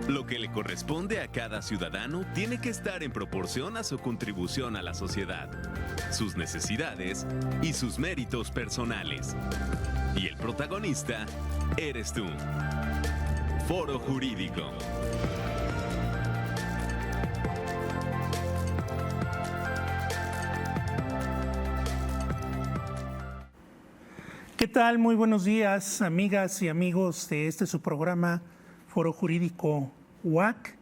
Lo que le corresponde a cada ciudadano tiene que estar en proporción a su contribución a la sociedad, sus necesidades y sus méritos personales. Y el protagonista eres tú. Foro Jurídico. ¿Qué tal? Muy buenos días, amigas y amigos de su programa Foro Jurídico UAC.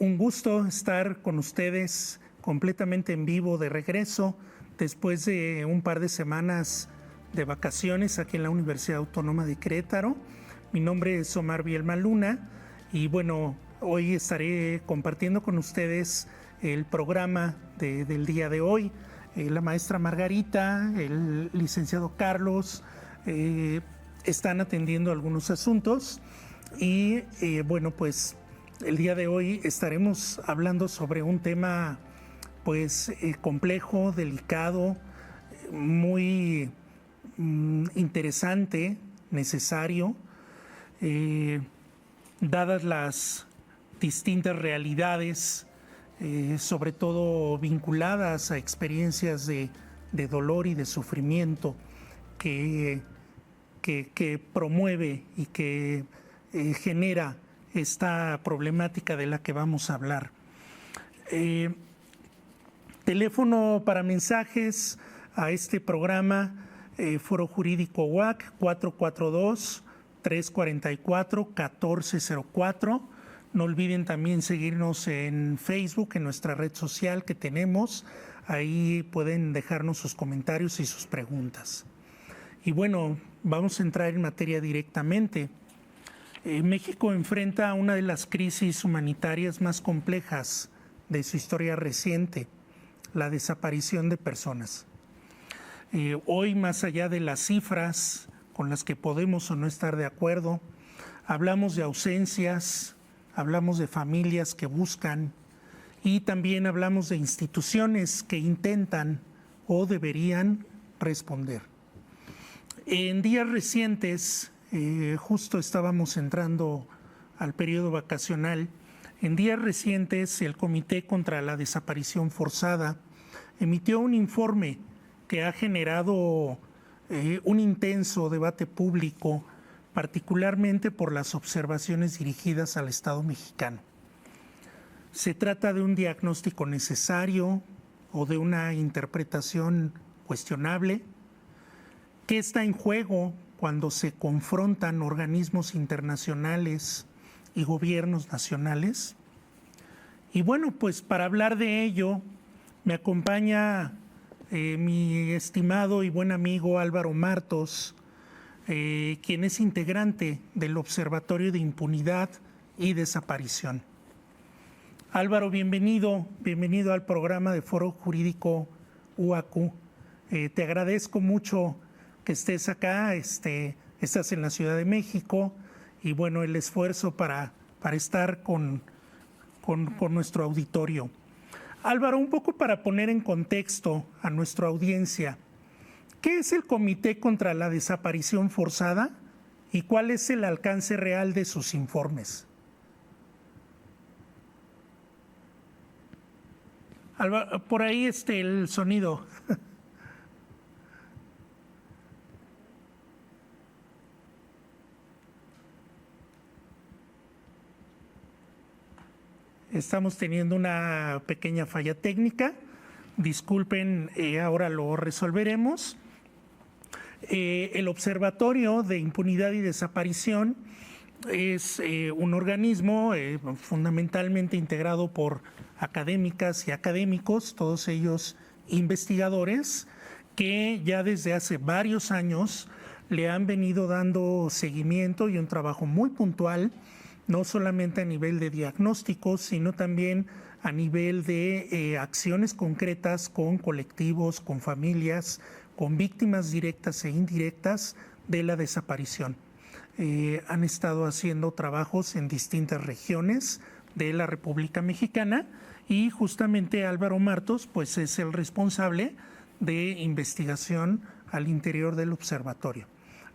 Un gusto estar con ustedes completamente en vivo de regreso después de un par de semanas de vacaciones aquí en la Universidad Autónoma de Querétaro. Mi nombre es Omar Bielma Luna y bueno, hoy estaré compartiendo con ustedes el programa del día de hoy. La maestra Margarita, el licenciado Carlos están atendiendo algunos asuntos y bueno, pues el día de hoy estaremos hablando sobre un tema pues complejo, delicado, muy interesante, necesario, dadas las distintas realidades, sobre todo vinculadas a experiencias de dolor y de sufrimiento que promueve y que genera esta problemática de la que vamos a hablar. Teléfono para mensajes a este programa, Foro Jurídico UAC, 442-344-1404. No olviden también seguirnos en Facebook, en nuestra red social que tenemos. Ahí pueden dejarnos sus comentarios y sus preguntas. Y bueno, vamos a entrar en materia directamente. México enfrenta una de las crisis humanitarias más complejas de su historia reciente, la desaparición de personas. Hoy, más allá de las cifras con las que podemos o no estar de acuerdo, hablamos de ausencias, hablamos de familias que buscan y también hablamos de instituciones que intentan o deberían responder. En días recientes, justo estábamos entrando al periodo vacacional, en días recientes el Comité contra la Desaparición Forzada emitió un informe que ha generado un intenso debate público, particularmente por las observaciones dirigidas al Estado mexicano. ¿Se trata de un diagnóstico necesario o de una interpretación cuestionable? ¿Qué está en juego cuando se confrontan organismos internacionales y gobiernos nacionales? Y bueno, pues para hablar de ello me acompaña mi estimado y buen amigo Álvaro Martos, quien es integrante del Observatorio de Impunidad y Desaparición. Álvaro, bienvenido al programa de Foro Jurídico UAQ. Te agradezco mucho que estés acá, estás en la Ciudad de México y bueno, el esfuerzo para estar con nuestro auditorio. Álvaro, un poco para poner en contexto a nuestra audiencia, ¿qué es el Comité contra la Desaparición Forzada y cuál es el alcance real de sus informes? Álvaro, por ahí el sonido. Estamos teniendo una pequeña falla técnica. Disculpen, ahora lo resolveremos. El Observatorio de Impunidad y Desaparición es un organismo fundamentalmente integrado por académicas y académicos, todos ellos investigadores, que ya desde hace varios años le han venido dando seguimiento y un trabajo muy puntual, no solamente a nivel de diagnósticos, sino también a nivel de acciones concretas con colectivos, con familias, con víctimas directas e indirectas de la desaparición. Han estado haciendo trabajos en distintas regiones de la República Mexicana y justamente Álvaro Martos pues es el responsable de investigación al interior del observatorio.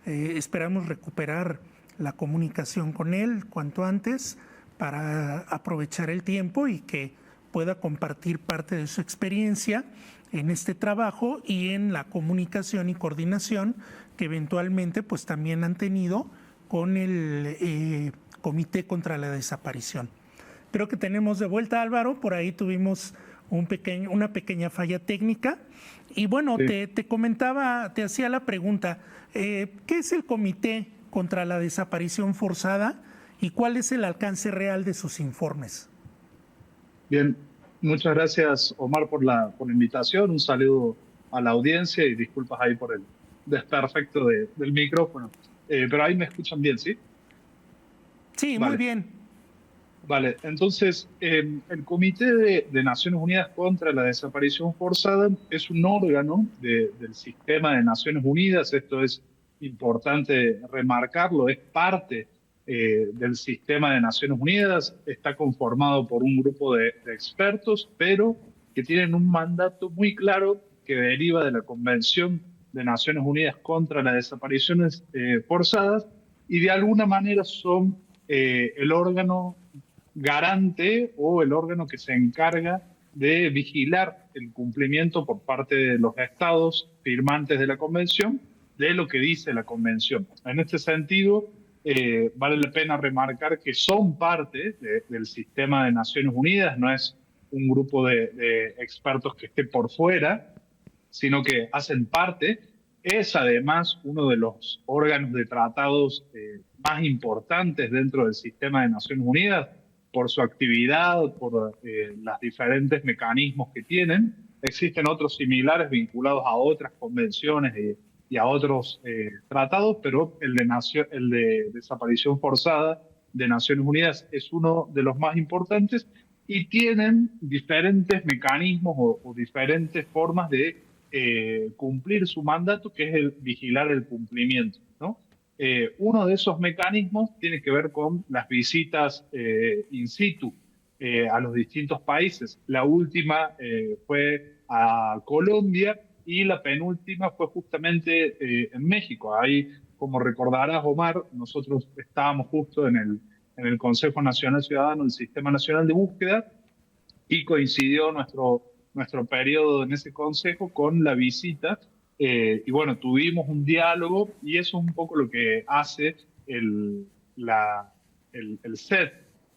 Esperamos recuperar la comunicación con él cuanto antes para aprovechar el tiempo y que pueda compartir parte de su experiencia en este trabajo y en la comunicación y coordinación que eventualmente pues también han tenido con el Comité contra la Desaparición. Creo que tenemos de vuelta a Álvaro, por ahí tuvimos una pequeña falla técnica. Y bueno, sí. te comentaba, te hacía la pregunta, ¿qué es el Comité contra la Desaparición Forzada y cuál es el alcance real de sus informes? Bien, muchas gracias, Omar, por la invitación. Un saludo a la audiencia y disculpas ahí por el desperfecto del micrófono. Pero ahí me escuchan bien, ¿sí? Sí, vale. Muy bien. Vale, entonces el Comité de Naciones Unidas contra la Desaparición Forzada es un órgano del sistema de Naciones Unidas. Esto es importante remarcarlo, es parte del sistema de Naciones Unidas, está conformado por un grupo de expertos, pero que tienen un mandato muy claro que deriva de la Convención de Naciones Unidas contra las Desapariciones Forzadas, y de alguna manera son el órgano garante o el órgano que se encarga de vigilar el cumplimiento por parte de los estados firmantes de la Convención de lo que dice la Convención. En este sentido, vale la pena remarcar que son parte del sistema de Naciones Unidas, no es un grupo de expertos que esté por fuera, sino que hacen parte. Es además uno de los órganos de tratados más importantes dentro del sistema de Naciones Unidas, por su actividad, por los diferentes mecanismos que tienen. Existen otros similares vinculados a otras convenciones y a otros tratados, pero el de desaparición forzada de Naciones Unidas es uno de los más importantes y tienen diferentes mecanismos o diferentes formas de cumplir su mandato, que es el vigilar el cumplimiento, ¿no? Uno de esos mecanismos tiene que ver con las visitas in situ a los distintos países. La última fue a Colombia y la penúltima fue justamente en México. Ahí, como recordarás, Omar, nosotros estábamos justo en el Consejo Nacional Ciudadano del Sistema Nacional de Búsqueda y coincidió nuestro periodo en ese consejo con la visita. Y bueno, tuvimos un diálogo y eso es un poco lo que hace el CED,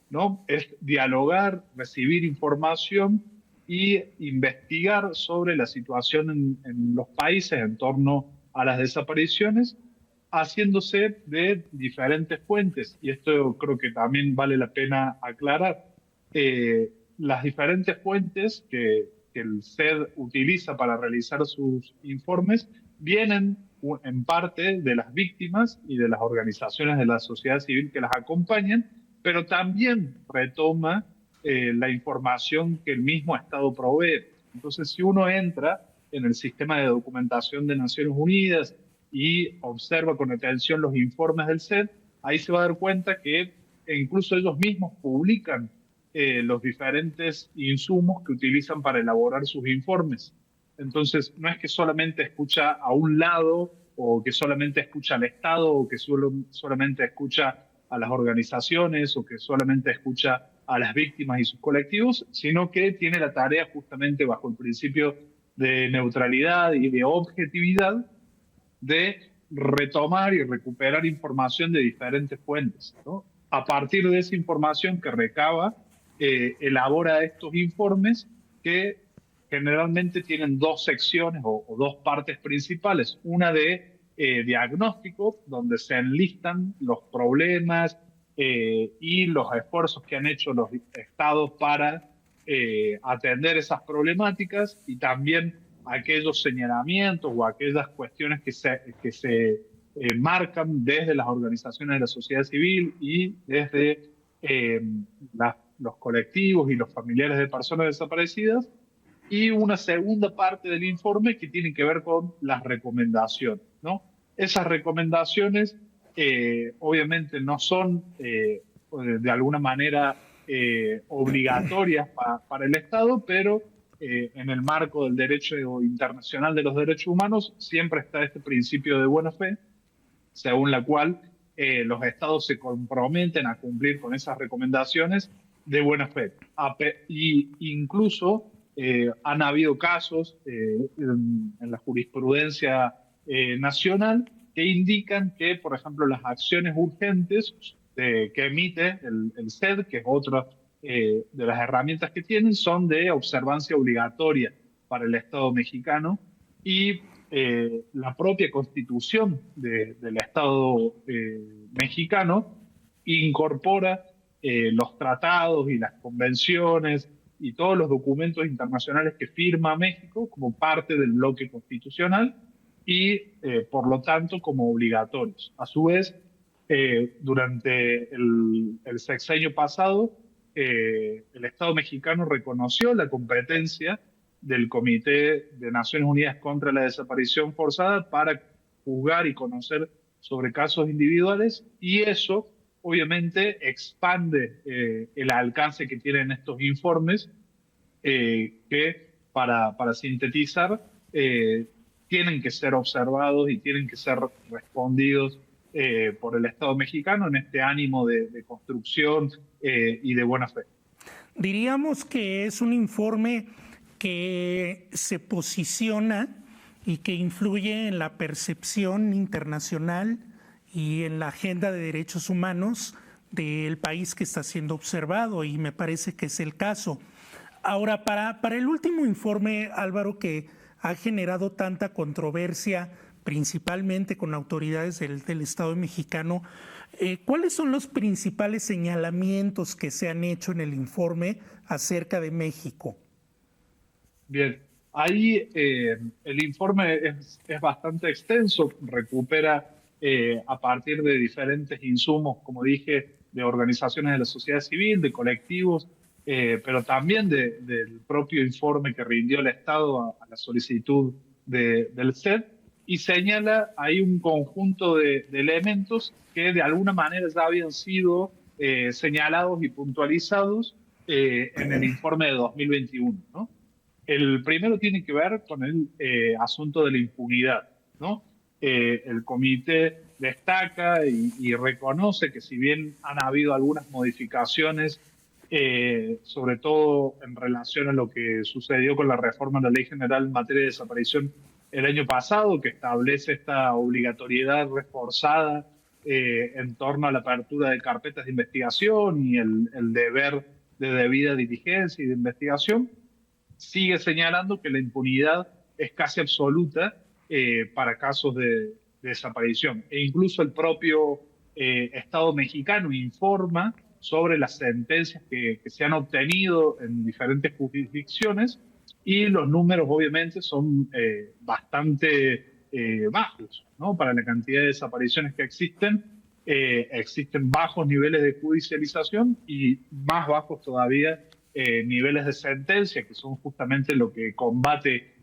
¿no? Es dialogar, recibir información y investigar sobre la situación en los países en torno a las desapariciones, haciéndose de diferentes fuentes. Y esto creo que también vale la pena aclarar. Las diferentes fuentes que el CED utiliza para realizar sus informes vienen en parte de las víctimas y de las organizaciones de la sociedad civil que las acompañan, pero también retoma la información que el mismo Estado provee. Entonces, si uno entra en el sistema de documentación de Naciones Unidas y observa con atención los informes del CED, ahí se va a dar cuenta que incluso ellos mismos publican los diferentes insumos que utilizan para elaborar sus informes. Entonces, no es que solamente escucha a un lado o que solamente escucha al Estado o que solamente escucha a las organizaciones o que solamente escucha a las víctimas y sus colectivos, sino que tiene la tarea justamente bajo el principio de neutralidad y de objetividad de retomar y recuperar información de diferentes fuentes, ¿no? A partir de esa información que recaba, elabora estos informes que generalmente tienen dos secciones o dos partes principales. Una de diagnóstico, donde se enlistan los problemas y los esfuerzos que han hecho los estados para atender esas problemáticas, y también aquellos señalamientos o aquellas cuestiones que se marcan desde las organizaciones de la sociedad civil y desde los colectivos y los familiares de personas desaparecidas, y una segunda parte del informe que tiene que ver con las recomendaciones, ¿no? Esas recomendaciones obviamente no son de alguna manera obligatorias para el Estado, pero en el marco del derecho internacional de los derechos humanos siempre está este principio de buena fe, según la cual los estados se comprometen a cumplir con esas recomendaciones de buena fe. Y incluso han habido casos en la jurisprudencia nacional que indican que, por ejemplo, las acciones urgentes que emite el SED, que es otra de las herramientas que tienen, son de observancia obligatoria para el Estado mexicano, y la propia constitución del Estado mexicano incorpora los tratados y las convenciones y todos los documentos internacionales que firma México como parte del bloque constitucional y, por lo tanto, como obligatorios. A su vez, durante el sexenio pasado, el Estado mexicano reconoció la competencia del Comité de Naciones Unidas contra la Desaparición Forzada para juzgar y conocer sobre casos individuales, y eso obviamente expande el alcance que tienen estos informes, que para sintetizar, tienen que ser observados y tienen que ser respondidos por el Estado mexicano en este ánimo de construcción y de buena fe. Diríamos que es un informe que se posiciona y que influye en la percepción internacional y en la agenda de derechos humanos del país que está siendo observado, y me parece que es el caso. Ahora, para el último informe, Álvaro, que ha generado tanta controversia, principalmente con autoridades del Estado mexicano, ¿cuáles son los principales señalamientos que se han hecho en el informe acerca de México? Bien, ahí el informe es bastante extenso, recupera a partir de diferentes insumos, como dije, de organizaciones de la sociedad civil, de colectivos, pero también del propio informe que rindió el Estado a la solicitud del SED, y señala ahí un conjunto de elementos que de alguna manera ya habían sido señalados y puntualizados en el informe de 2021, ¿no? El primero tiene que ver con el asunto de la impunidad, ¿no? El comité destaca y reconoce que si bien han habido algunas modificaciones, sobre todo en relación a lo que sucedió con la reforma de la Ley General en materia de desaparición el año pasado, que establece esta obligatoriedad reforzada en torno a la apertura de carpetas de investigación y el deber de debida diligencia y de investigación, sigue señalando que la impunidad es casi absoluta para casos de desaparición. E incluso el propio Estado mexicano informa sobre las sentencias que se han obtenido en diferentes jurisdicciones, y los números obviamente son bastante bajos, ¿no? Para la cantidad de desapariciones que existen. Existen bajos niveles de judicialización y más bajos todavía niveles de sentencia, que son justamente lo que combate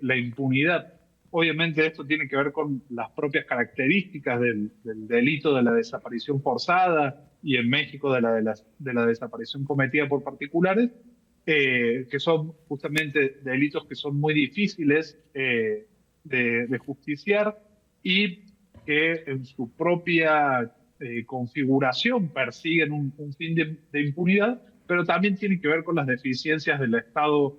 la impunidad. Obviamente esto tiene que ver con las propias características del delito de la desaparición forzada, y en México de la desaparición cometida por particulares, que son justamente delitos que son muy difíciles de justiciar, y que en su propia configuración persiguen un fin de impunidad, pero también tiene que ver con las deficiencias del Estado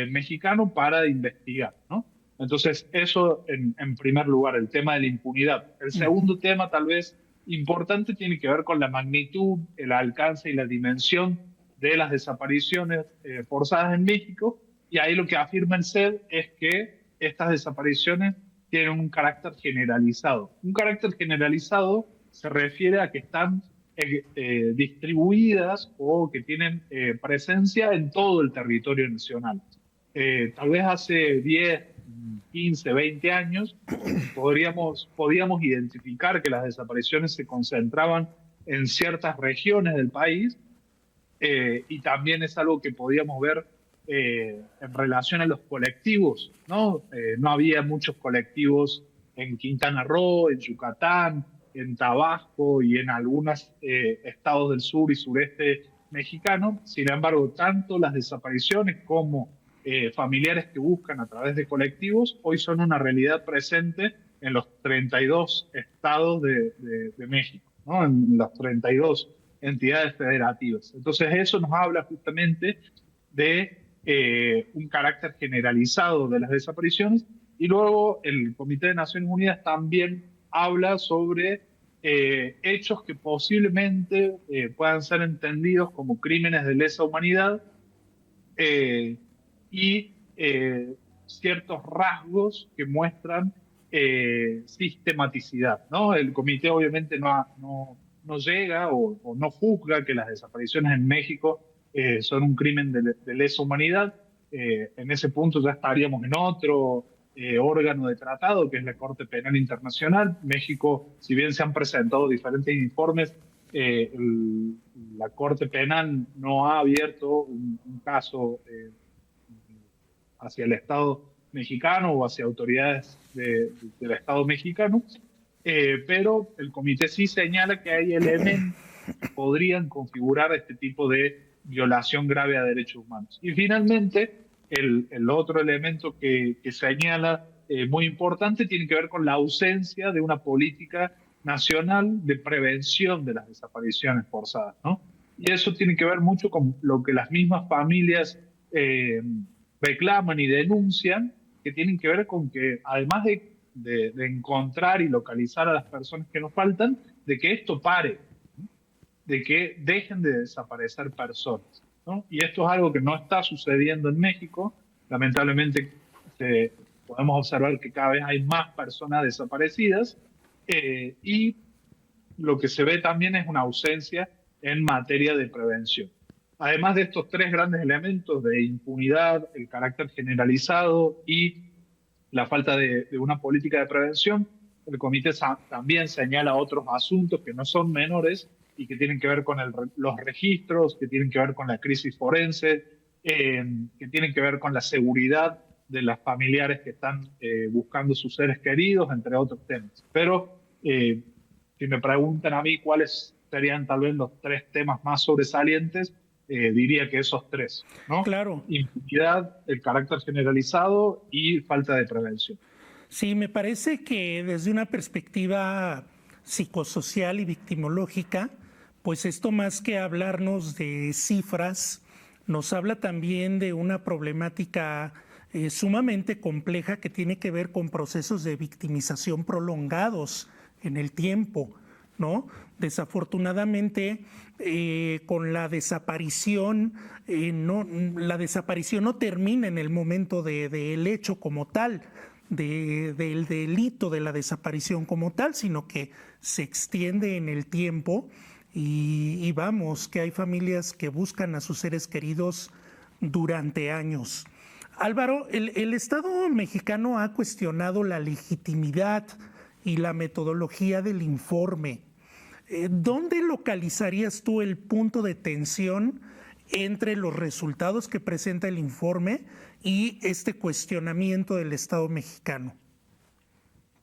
mexicano para investigar, ¿no? Entonces, eso en primer lugar, el tema de la impunidad. El segundo tema, tal vez importante, tiene que ver con la magnitud, el alcance y la dimensión de las desapariciones forzadas en México, y ahí lo que afirma el SED es que estas desapariciones tienen un carácter generalizado. Un carácter generalizado se refiere a que están distribuidas o que tienen presencia en todo el territorio nacional. Tal vez hace 10, 15, 20 años podíamos identificar que las desapariciones se concentraban en ciertas regiones del país, y también es algo que podíamos ver en relación a los colectivos, ¿no? No había muchos colectivos en Quintana Roo, en Yucatán, en Tabasco y en algunos estados del sur y sureste mexicano. Sin embargo, tanto las desapariciones como familiares que buscan a través de colectivos hoy son una realidad presente en los 32 estados de México. ¿no? En las 32 entidades federativas. Entonces eso nos habla justamente de un carácter generalizado de las desapariciones, y luego el Comité de Naciones Unidas también habla sobre hechos que posiblemente puedan ser entendidos como crímenes de lesa humanidad, eh, y ciertos rasgos que muestran sistematicidad, ¿no? El comité obviamente no llega o no juzga que las desapariciones en México son un crimen de lesa humanidad. En ese punto ya estaríamos en otro órgano de tratado, que es la Corte Penal Internacional. México, si bien se han presentado diferentes informes, la Corte Penal no ha abierto un caso hacia el Estado mexicano o hacia autoridades del Estado mexicano, pero el comité sí señala que hay elementos que podrían configurar este tipo de violación grave a derechos humanos. Y finalmente, el otro elemento que señala muy importante tiene que ver con la ausencia de una política nacional de prevención de las desapariciones forzadas, ¿no? Y eso tiene que ver mucho con lo que las mismas familias reclaman y denuncian, que tienen que ver con que, además de encontrar y localizar a las personas que nos faltan, de que esto pare, ¿no? De que dejen de desaparecer personas, ¿no? Y esto es algo que no está sucediendo en México. Lamentablemente podemos observar que cada vez hay más personas desaparecidas, y lo que se ve también es una ausencia en materia de prevención. Además de estos tres grandes elementos de impunidad, el carácter generalizado y la falta de una política de prevención, el comité también señala otros asuntos que no son menores y que tienen que ver con los registros, que tienen que ver con la crisis forense, que tienen que ver con la seguridad de las familiares que están buscando sus seres queridos, entre otros temas. Pero si me preguntan a mí cuáles serían tal vez los tres temas más sobresalientes, diría que esos tres, ¿no? Claro. Impunidad, el carácter generalizado y falta de prevención. Sí, me parece que desde una perspectiva psicosocial y victimológica, pues esto más que hablarnos de cifras, nos habla también de una problemática sumamente compleja que tiene que ver con procesos de victimización prolongados en el tiempo, ¿no? Desafortunadamente, con la desaparición, la desaparición no termina en el momento del hecho como tal, del delito de la desaparición como tal, sino que se extiende en el tiempo y vamos, que hay familias que buscan a sus seres queridos durante años. Álvaro, el Estado mexicano ha cuestionado la legitimidad y la metodología del informe. ¿Dónde localizarías tú el punto de tensión entre los resultados que presenta el informe y este cuestionamiento del Estado mexicano?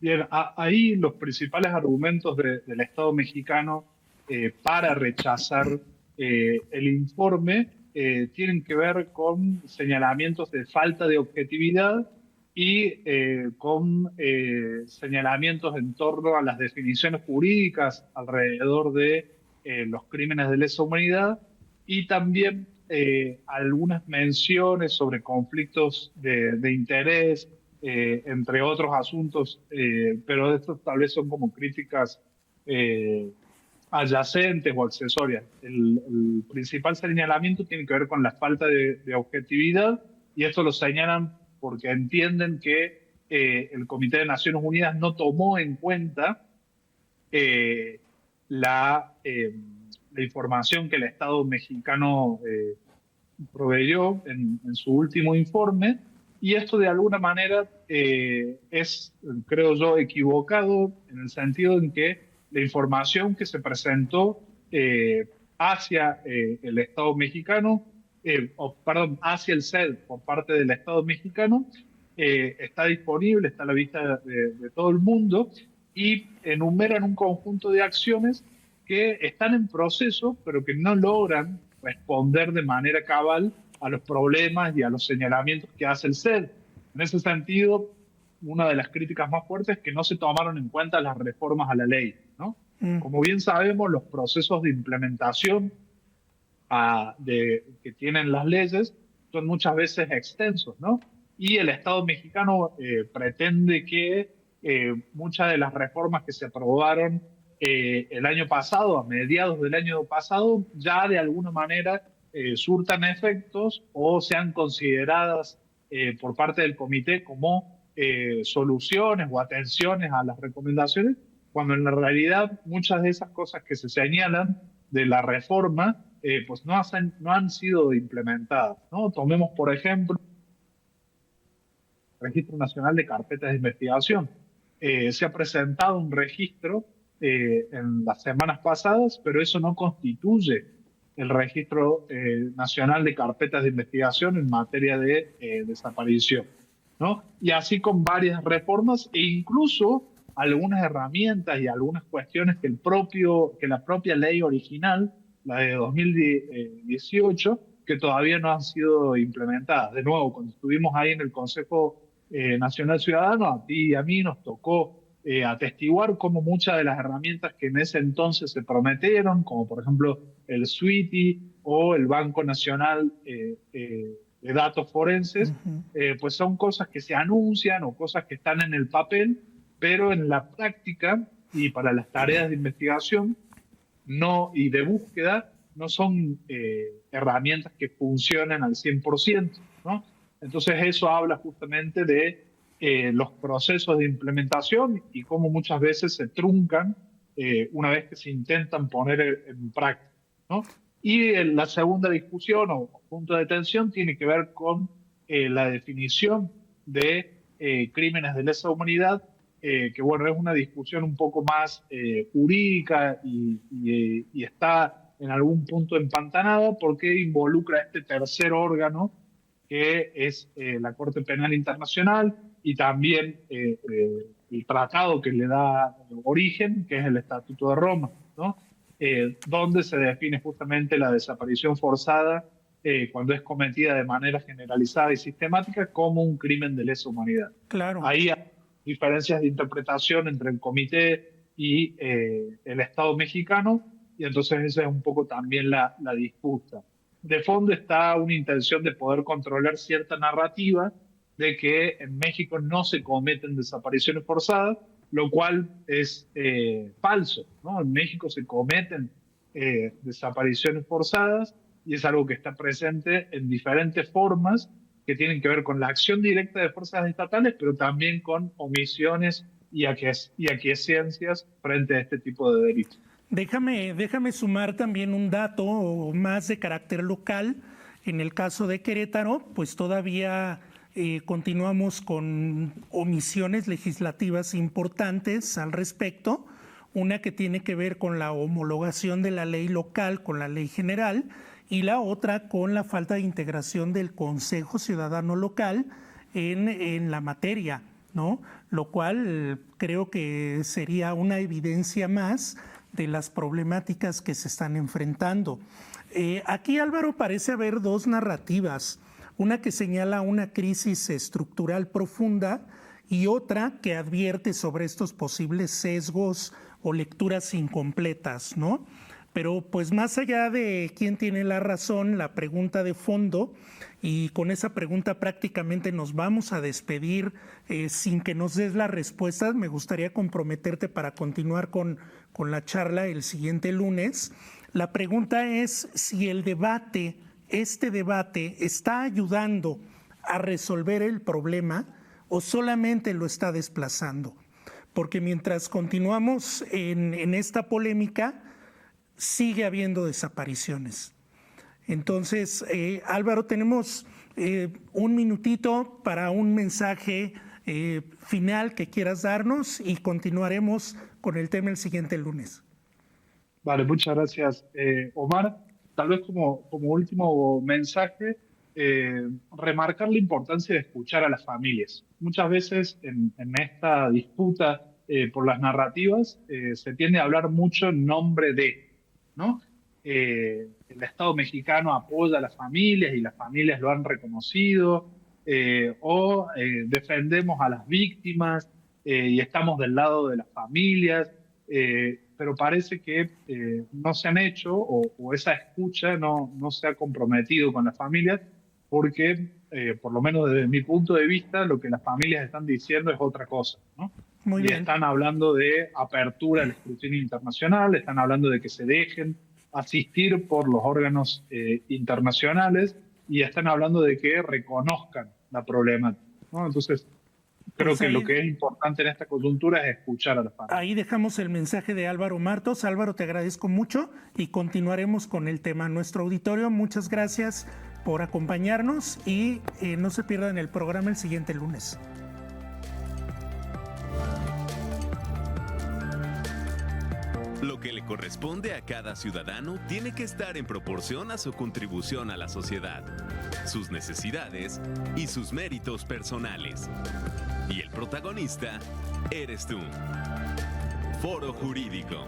Bien, ahí los principales argumentos del Estado mexicano para rechazar el informe tienen que ver con señalamientos de falta de objetividad y con señalamientos en torno a las definiciones jurídicas alrededor de los crímenes de lesa humanidad, y también algunas menciones sobre conflictos de interés, entre otros asuntos, pero estos tal vez son como críticas adyacentes o accesorias. El principal señalamiento tiene que ver con la falta de objetividad, y esto lo señalan porque entienden que el Comité de Naciones Unidas no tomó en cuenta la información que el Estado mexicano proveyó en su último informe, y esto de alguna manera es, creo yo, equivocado en el sentido en que la información que se presentó hacia el Estado mexicano, hacia el CED por parte del Estado mexicano, está disponible, está a la vista de todo el mundo, y enumeran un conjunto de acciones que están en proceso, pero que no logran responder de manera cabal a los problemas y a los señalamientos que hace el CED. En ese sentido, una de las críticas más fuertes es que no se tomaron en cuenta las reformas a la ley, ¿no? Como bien sabemos, los procesos de implementación que tienen las leyes son muchas veces extensos, ¿no? Y el Estado mexicano pretende que muchas de las reformas que se aprobaron el año pasado, a mediados del año pasado, ya de alguna manera surtan efectos o sean consideradas por parte del comité como soluciones o atenciones a las recomendaciones, cuando en la realidad muchas de esas cosas que se señalan de la reforma pues no han sido implementadas, ¿no? Tomemos, por ejemplo, el Registro Nacional de Carpetas de Investigación. Se ha presentado un registro en las semanas pasadas, pero eso no constituye el Registro Nacional de Carpetas de Investigación en materia de desaparición, ¿no? Y así con varias reformas e incluso algunas herramientas y algunas cuestiones que la propia ley original, la de 2018, que todavía no han sido implementadas. De nuevo, cuando estuvimos ahí en el Consejo Nacional Ciudadano, a ti y a mí nos tocó atestiguar cómo muchas de las herramientas que en ese entonces se prometieron, como por ejemplo el SWITI o el Banco Nacional de Datos Forenses, pues son cosas que se anuncian o cosas que están en el papel, pero en la práctica y para las tareas de investigación no, y de búsqueda no son herramientas que funcionen al 100%, ¿no? Entonces eso habla justamente de los procesos de implementación y cómo muchas veces se truncan una vez que se intentan poner en práctica, ¿no? Y la segunda discusión o punto de tensión tiene que ver con la definición de crímenes de lesa humanidad, que bueno, es una discusión un poco más jurídica y está en algún punto empantanada porque involucra a este tercer órgano que es la Corte Penal Internacional y también el tratado que le da origen, que es el Estatuto de Roma, ¿no? Donde se define justamente la desaparición forzada cuando es cometida de manera generalizada y sistemática como un crimen de lesa humanidad. Claro. Ahí hay diferencias de interpretación entre el comité y el Estado mexicano, y entonces esa es un poco también la disputa. De fondo está una intención de poder controlar cierta narrativa de que en México no se cometen desapariciones forzadas, lo cual es falso, ¿no? En México se cometen desapariciones forzadas y es algo que está presente en diferentes formas que tienen que ver con la acción directa de fuerzas estatales, pero también con omisiones y aquiescencias frente a este tipo de delitos. Déjame sumar también un dato más de carácter local. En el caso de Querétaro, pues todavía continuamos con omisiones legislativas importantes al respecto. Una que tiene que ver con la homologación de la ley local con la ley general y la otra con la falta de integración del Consejo Ciudadano Local en la materia, ¿no? Lo cual creo que sería una evidencia más de las problemáticas que se están enfrentando. Aquí, Álvaro, parece haber dos narrativas, una que señala una crisis estructural profunda y otra que advierte sobre estos posibles sesgos o lecturas incompletas, ¿no? Pero pues más allá de quién tiene la razón, la pregunta de fondo, y con esa pregunta prácticamente nos vamos a despedir sin que nos des las respuestas. Me gustaría comprometerte para continuar con la charla el siguiente lunes. La pregunta es si este debate está ayudando a resolver el problema o solamente lo está desplazando. Porque mientras continuamos en esta polémica, sigue habiendo desapariciones. Entonces, Álvaro, tenemos un minutito para un mensaje final que quieras darnos y continuaremos con el tema el siguiente lunes. Vale, muchas gracias, Omar. Tal vez como último mensaje, remarcar la importancia de escuchar a las familias. Muchas veces en esta disputa por las narrativas se tiende a hablar mucho en nombre de, ¿no? El Estado mexicano apoya a las familias y las familias lo han reconocido, defendemos a las víctimas y estamos del lado de las familias. pero parece que no se han hecho o esa escucha no se ha comprometido con las familias porque, por lo menos desde mi punto de vista, lo que las familias están diciendo es otra cosa, ¿no? Muy bien. Están hablando de apertura al escrutinio internacional, están hablando de que se dejen asistir por los órganos internacionales y están hablando de que reconozcan la problemática, ¿no? Entonces, creo Pues que ahí, lo que es importante en esta coyuntura es escuchar a las familias. ahí dejamos el mensaje de Álvaro Martos. Álvaro, te agradezco mucho y continuaremos con el tema. Nuestro auditorio, muchas gracias por acompañarnos y no se pierdan el programa el siguiente lunes. Lo que le corresponde a cada ciudadano tiene que estar en proporción a su contribución a la sociedad, sus necesidades y sus méritos personales. Y el protagonista eres tú. Foro Jurídico.